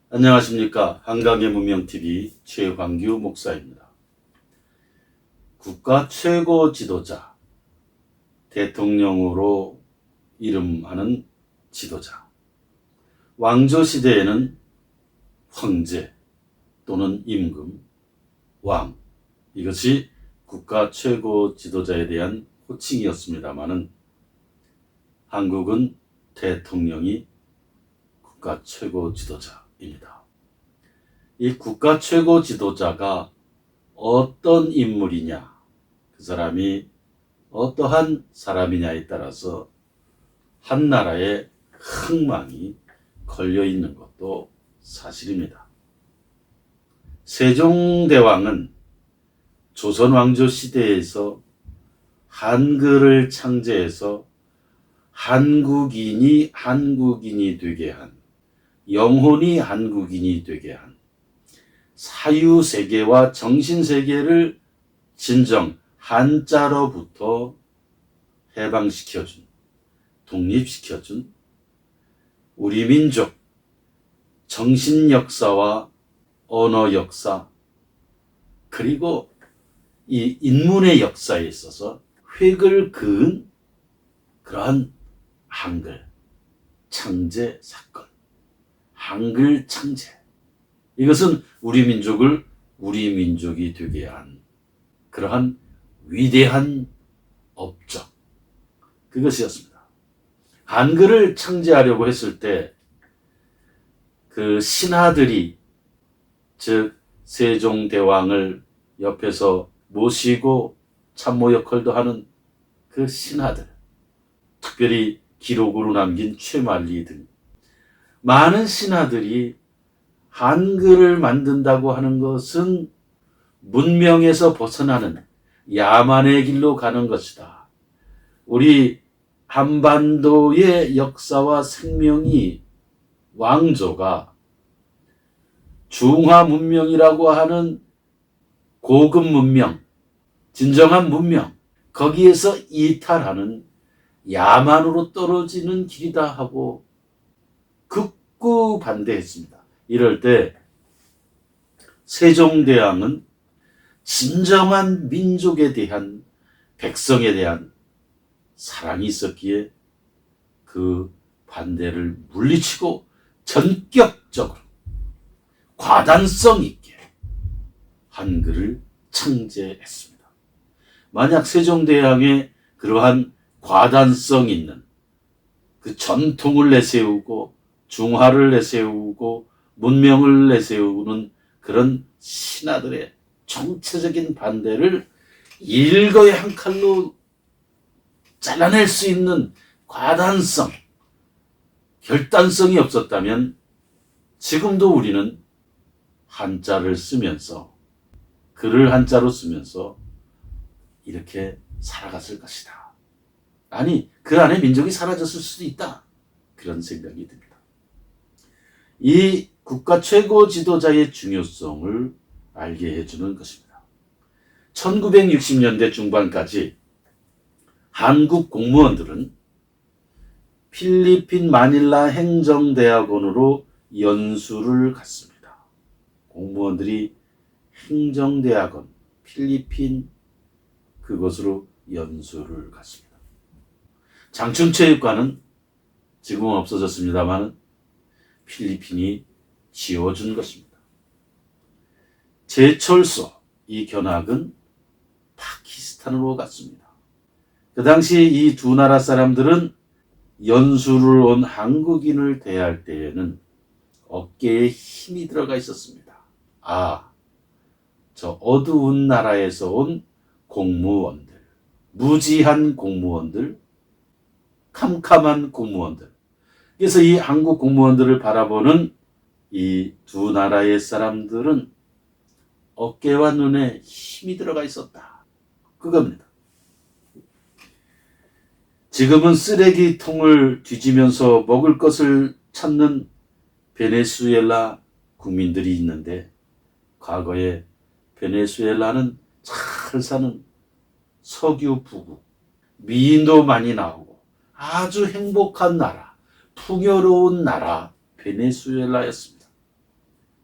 안녕하십니까. 한강의 문명TV 최광규 목사입니다. 국가 최고 지도자, 대통령으로 이름하는 지도자. 왕조시대에는 황제 또는 임금, 왕, 이것이 국가 최고 지도자에 대한 호칭이었습니다마는 한국은 대통령이 국가 최고 지도자입니다. 이 국가 최고 지도자가 어떤 인물이냐, 그 사람이 어떠한 사람이냐에 따라서 한 나라의 흥망이 걸려 있는 것도 사실입니다. 세종대왕은 조선 왕조 시대에서 한글을 창제해서 한국인이 되게 한, 영혼이 한국인이 되게 한, 사유세계와 정신세계를 진정 한자로부터 해방시켜준, 독립시켜준 우리 민족 정신역사와 언어역사, 그리고 이 인문의 역사에 있어서 획을 그은 그러한 한글 창제 사건, 한글 창제, 이것은 우리 민족을 우리 민족이 되게 한 그러한 위대한 업적, 그것이었습니다. 한글을 창제하려고 했을 때 그 신하들이, 즉 세종대왕을 옆에서 모시고 참모 역할도 하는 그 신하들, 특별히 기록으로 남긴 최만리 등 많은 신하들이 한글을 만든다고 하는 것은 문명에서 벗어나는 야만의 길로 가는 것이다. 우리 한반도의 역사와 생명이, 왕조가 중화 문명이라고 하는 고급 문명, 진정한 문명, 거기에서 이탈하는 야만으로 떨어지는 길이다 하고 극구 반대했습니다. 이럴 때 세종대왕은 진정한 민족에 대한, 백성에 대한 사랑이 있었기에 그 반대를 물리치고 전격적으로 과단성 있게 한글을 창제했습니다. 만약 세종대왕의 그러한 과단성 있는 그 전통을 내세우고 중화를 내세우고 문명을 내세우는 그런 신하들의 총체적인 반대를 일거에 한 칼로 잘라낼 수 있는 과단성, 결단성이 없었다면 지금도 우리는 한자를 쓰면서, 글을 한자로 쓰면서 이렇게 살아갔을 것이다. 아니, 그 안에 민족이 사라졌을 수도 있다. 그런 생각이 듭니다. 이 국가 최고 지도자의 중요성을 알게 해주는 것입니다. 1960년대 중반까지 한국 공무원들은 필리핀 마닐라 행정대학원으로 연수를 갔습니다. 공무원들이 행정대학원, 필리핀 그곳으로 연수를 갔습니다. 장충체육관은 지금은 없어졌습니다만 필리핀이 지어준 것입니다. 제철소, 이 견학은 파키스탄으로 갔습니다. 그 당시 이 두 나라 사람들은 연수를 온 한국인을 대할 때에는 어깨에 힘이 들어가 있었습니다. 아, 저 어두운 나라에서 온 공무원들, 무지한 공무원들, 캄캄한 공무원들. 그래서 이 한국 공무원들을 바라보는 이 두 나라의 사람들은 어깨와 눈에 힘이 들어가 있었다. 그겁니다. 지금은 쓰레기통을 뒤지면서 먹을 것을 찾는 베네수엘라 국민들이 있는데, 과거에 베네수엘라는 잘 사는 석유 부국, 미인도 많이 나오고 아주 행복한 나라, 풍요로운 나라 베네수엘라였습니다.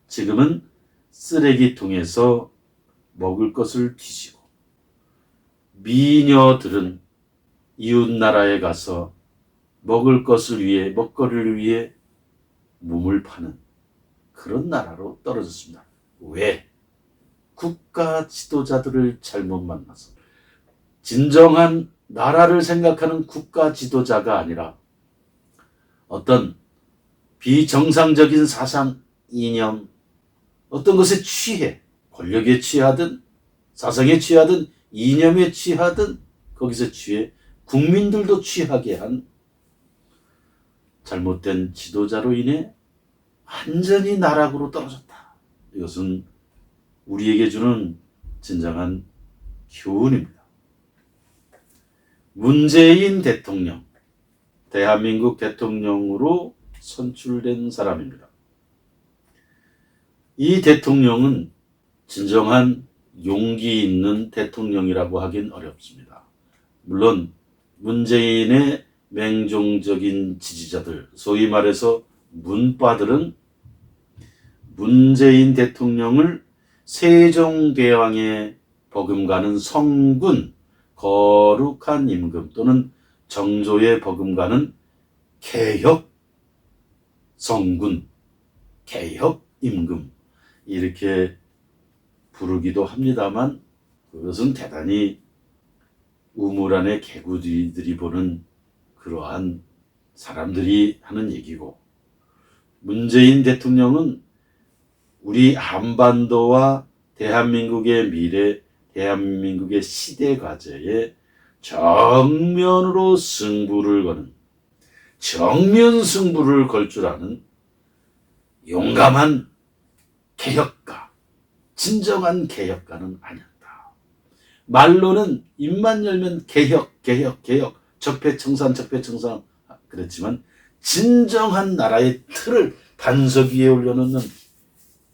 지금은 쓰레기통에서 먹을 것을 뒤지고 미녀들은 이웃나라에 가서 먹을 것을 위해, 먹거리를 위해 몸을 파는 그런 나라로 떨어졌습니다. 왜? 국가 지도자들을 잘못 만나서. 진정한 나라를 생각하는 국가 지도자가 아니라 어떤 비정상적인 사상, 이념, 어떤 것에 취해, 권력에 취하든 사상에 취하든 이념에 취하든 거기서 취해 국민들도 취하게 한 잘못된 지도자로 인해 완전히 나락으로 떨어졌다. 이것은 우리에게 주는 진정한 교훈입니다. 문재인 대통령, 대한민국 대통령으로 선출된 사람입니다. 이 대통령은 진정한 용기 있는 대통령이라고 하긴 어렵습니다. 물론 문재인의 맹종적인 지지자들, 소위 말해서 문빠들은 문재인 대통령을 세종대왕에 버금가는 성군, 거룩한 임금 또는 정조에 버금가는 개혁 성군, 개혁 임금 이렇게 부르기도 합니다만 그것은 대단히 우물 안의 개구리들이 보는 그러한 사람들이 하는 얘기고, 문재인 대통령은 우리 한반도와 대한민국의 미래, 대한민국의 시대 과제에 정면으로 승부를 거는, 정면 승부를 걸 줄 아는 용감한 개혁가, 진정한 개혁가는 아니었다. 말로는 입만 열면 개혁, 개혁, 개혁, 적폐청산, 적폐청산 그랬지만 진정한 나라의 틀을 반석 위에 올려놓는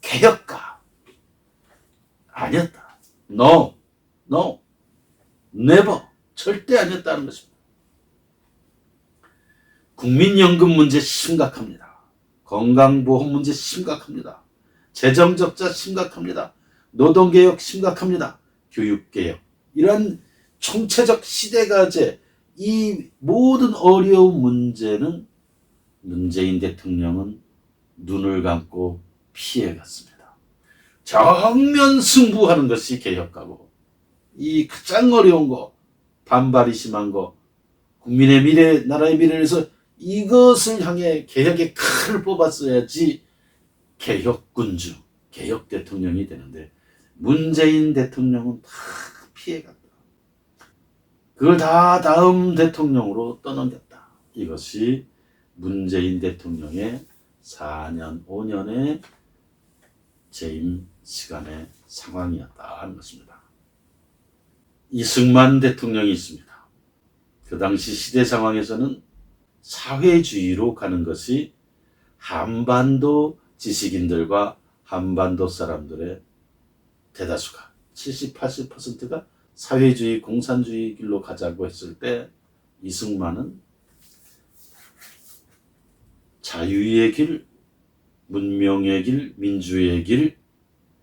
개혁가 아니었다. No, no, never, 절대 아니었다는 것입니다. 국민연금 문제 심각합니다. 건강보험 문제 심각합니다. 재정적자 심각합니다. 노동개혁 심각합니다. 교육개혁, 이러한 총체적 시대과제, 이 모든 어려운 문제는 문재인 대통령은 눈을 감고 피해갔습니다. 정면 승부하는 것이 개혁가고, 이 가장 어려운 거, 반발이 심한 거, 국민의 미래, 나라의 미래를 위해서 이것을 향해 개혁의 칼을 뽑았어야지 개혁군주, 개혁 대통령이 되는데 문재인 대통령은 다 피해갔다. 그걸 다 다음 대통령으로 떠넘겼다. 이것이 문재인 대통령의 4년, 5년의 재임 시간의 상황이었다 하는 것입니다. 이승만 대통령이 있습니다. 그 당시 시대 상황에서는 사회주의로 가는 것이 한반도 지식인들과 한반도 사람들의 대다수가 70, 80%가 사회주의, 공산주의 길로 가자고 했을 때 이승만은 자유의 길, 문명의 길, 민주의 길,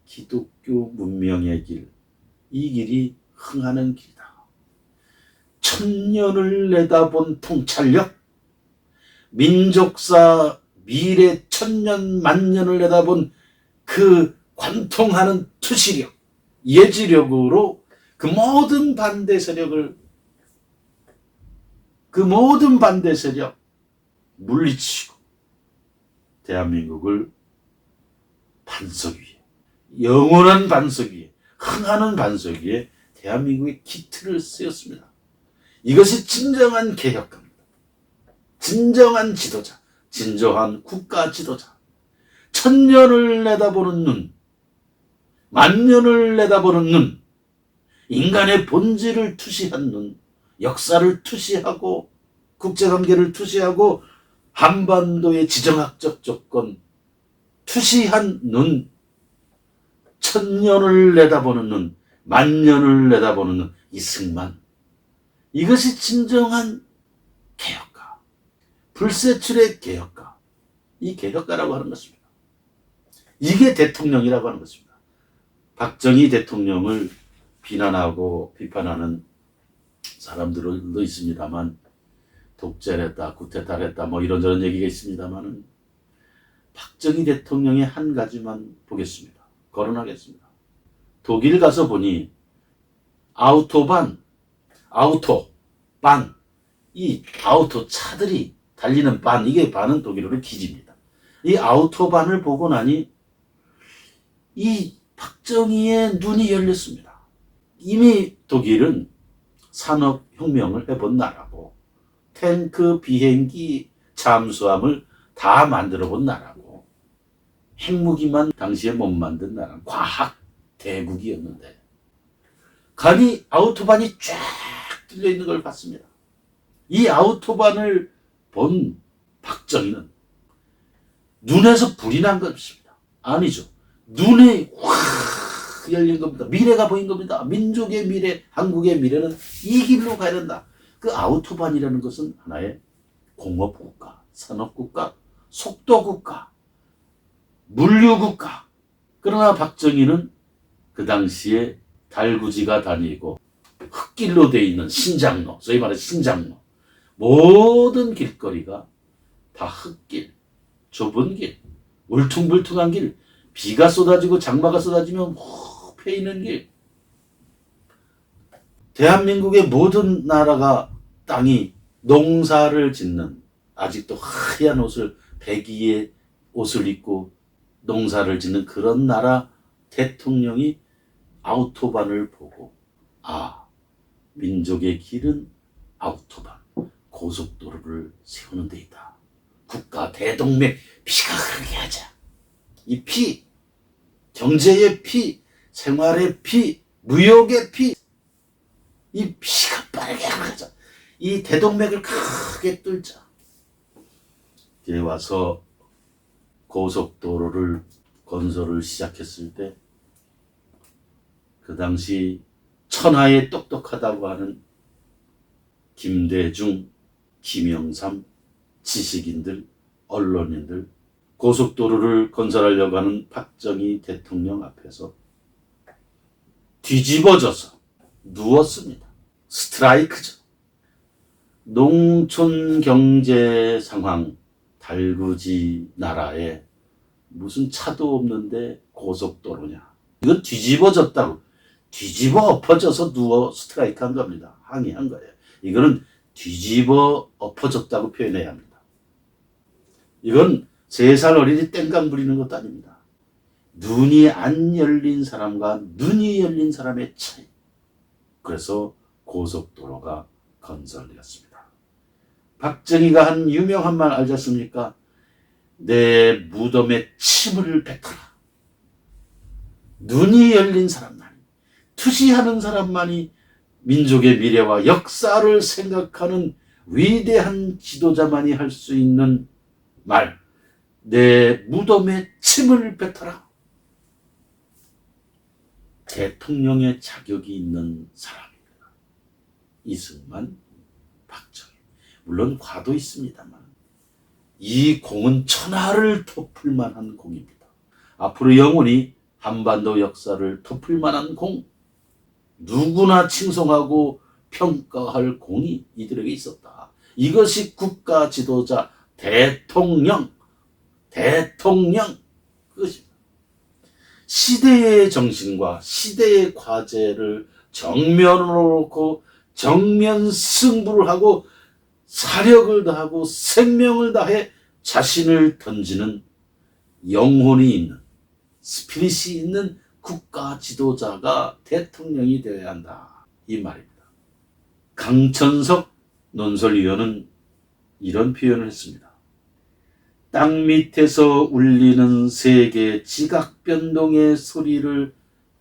기독교 문명의 길, 이 길이 흥하는 길이다. 천년을 내다본 통찰력, 민족사 미래 천년 만년을 내다본 그 관통하는 투시력, 예지력으로 그 모든 반대 세력 물리치고 대한민국을 반석 위에, 영원한 반석 위에, 흥하는 반석 위에 대한민국의 기틀을 쓰였습니다. 이것이 진정한 개혁가입니다. 진정한 지도자, 진정한 국가 지도자. 천년을 내다보는 눈, 만년을 내다보는 눈, 인간의 본질을 투시한 눈, 역사를 투시하고 국제관계를 투시하고 한반도의 지정학적 조건 투시한 눈, 천년을 내다보는 눈, 만년을 내다보는 눈, 이승만. 이것이 진정한 개혁가, 불세출의 개혁가, 이 개혁가라고 하는 것입니다. 이게 대통령이라고 하는 것입니다. 박정희 대통령을 비난하고 비판하는 사람들도 있습니다만, 독재를 했다, 쿠데타를 했다, 뭐 이런저런 얘기가 있습니다만, 박정희 대통령의 한 가지만 보겠습니다. 거론하겠습니다. 독일 가서 보니 이 아우토 차들이 달리는 반, 이게 반은 독일어로 기지입니다. 이 아우토반을 보고 나니 이 박정희의 눈이 열렸습니다. 이미 독일은 산업혁명을 해본 나라고, 탱크, 비행기, 잠수함을 다 만들어 본 나라고, 핵무기만 당시에 못 만든 나라, 과학 대국이었는데, 감히 아우토반이 쫙 뚫려 있는 걸 봤습니다. 이 아우토반을 본 박정희는 눈에서 불이 난 것입니다. 아니죠. 눈에 확 열린 겁니다. 미래가 보인 겁니다. 민족의 미래, 한국의 미래는 이 길로 가야 된다. 그 아우토반이라는 것은 하나의 공업국가, 산업국가, 속도국가, 물류국가. 그러나 박정희는 그 당시에 달구지가 다니고 흙길로 되어 있는 신장로, 소위 말해 신장로, 모든 길거리가 다 흙길, 좁은 길, 울퉁불퉁한 길, 비가 쏟아지고 장마가 쏟아지면 훅 패이는 길. 대한민국의 모든 나라가 땅이 농사를 짓는, 아직도 하얀 옷을, 백이의 옷을 입고 농사를 짓는 그런 나라 대통령이 아우토반을 보고, 아, 민족의 길은 아우토반, 고속도로를 세우는 데 있다. 국가 대동맥, 피가 흐르게 하자. 이 피, 경제의 피, 생활의 피, 무역의 피, 이 피가 빠르게 흐르자. 이 대동맥을 크게 뚫자. 이제 와서 고속도로를 건설을 시작했을 때, 그 당시 천하에 똑똑하다고 하는 김대중, 김영삼, 지식인들, 언론인들, 고속도로를 건설하려고 하는 박정희 대통령 앞에서 뒤집어져서 누웠습니다. 스트라이크죠. 농촌 경제 상황, 달구지 나라에 무슨 차도 없는데 고속도로냐. 이건 뒤집어졌다고. 뒤집어 엎어져서 누워 스트라이크 한 겁니다. 항의한 거예요. 이거는 뒤집어 엎어졌다고 표현해야 합니다. 이건 3살 어린이 땡깡 부리는 것도 아닙니다. 눈이 안 열린 사람과 눈이 열린 사람의 차이. 그래서 고속도로가 건설되었습니다. 박정희가 한 유명한 말 알지 않습니까? 내 무덤에 침을 뱉어라. 눈이 열린 사람만이, 투시하는 사람만이 민족의 미래와 역사를 생각하는 위대한 지도자만이 할 수 있는 말, 내 무덤에 침을 뱉어라. 대통령의 자격이 있는 사람입니다. 이승만, 박정희. 물론 과도 있습니다만 이 공은 천하를 덮을 만한 공입니다. 앞으로 영원히 한반도 역사를 덮을 만한 공, 누구나 칭송하고 평가할 공이 이들에게 있었다. 이것이 국가 지도자, 대통령 그것입니다. 시대의 정신과 시대의 과제를 정면으로 놓고 정면 승부를 하고 사력을 다하고 생명을 다해 자신을 던지는 영혼이 있는, 스피릿이 있는 국가 지도자가 대통령이 되어야 한다. 이 말입니다. 강천석 논설위원은 이런 표현을 했습니다. 땅 밑에서 울리는 세계 지각변동의 소리를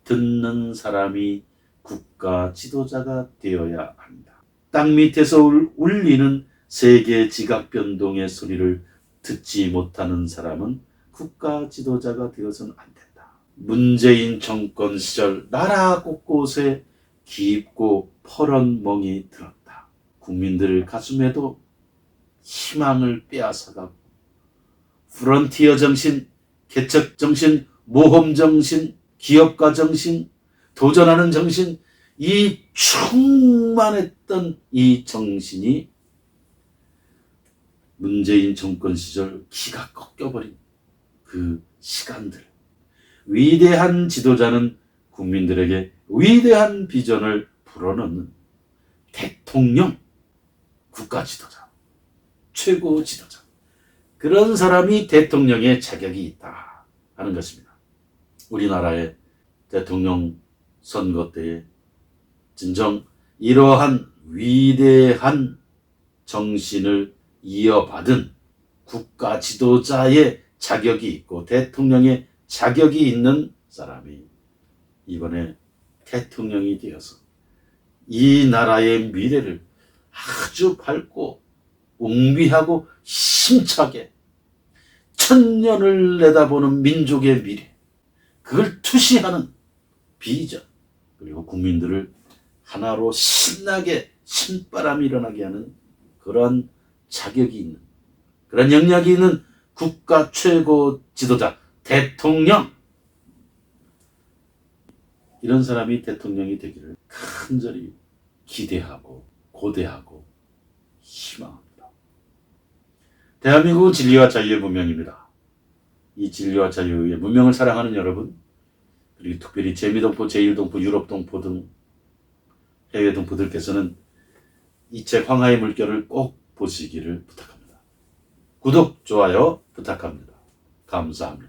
듣는 사람이 국가 지도자가 되어야 한다. 땅 밑에서 울리는 세계 지각변동의 소리를 듣지 못하는 사람은 국가 지도자가 되어서는 안 된다. 문재인 정권 시절 나라 곳곳에 깊고 퍼런 멍이 들었다. 국민들 가슴에도 희망을 빼앗아가고 프론티어 정신, 개척 정신, 모험 정신, 기업가 정신, 도전하는 정신, 이 충만했던 이 정신이 문재인 정권 시절 기가 꺾여버린 그 시간들. 위대한 지도자는 국민들에게 위대한 비전을 불어넣는 대통령, 국가 지도자, 최고 지도자. 그런 사람이 대통령의 자격이 있다 하는 것입니다. 우리나라의 대통령 선거 때에 진정 이러한 위대한 정신을 이어받은 국가 지도자의 자격이 있고 대통령의 자격이 있는 사람이 이번에 대통령이 되어서 이 나라의 미래를 아주 밝고 웅비하고 힘차게 천년을 내다보는 민족의 미래, 그걸 투시하는 비전, 그리고 국민들을 하나로 신나게 신바람이 일어나게 하는 그런 자격이 있는, 그런 역량이 있는 국가 최고 지도자 대통령, 이런 사람이 대통령이 되기를 간절히 기대하고 고대하고 희망합니다. 대한민국은 진리와 자유의 문명입니다. 이 진리와 자유의 문명을 사랑하는 여러분, 그리고 특별히 재미동포, 제1동포, 유럽동포 등 해외 동포들께서는 이 책 황하의 물결을 꼭 보시기를 부탁합니다. 구독, 좋아요 부탁합니다. 감사합니다.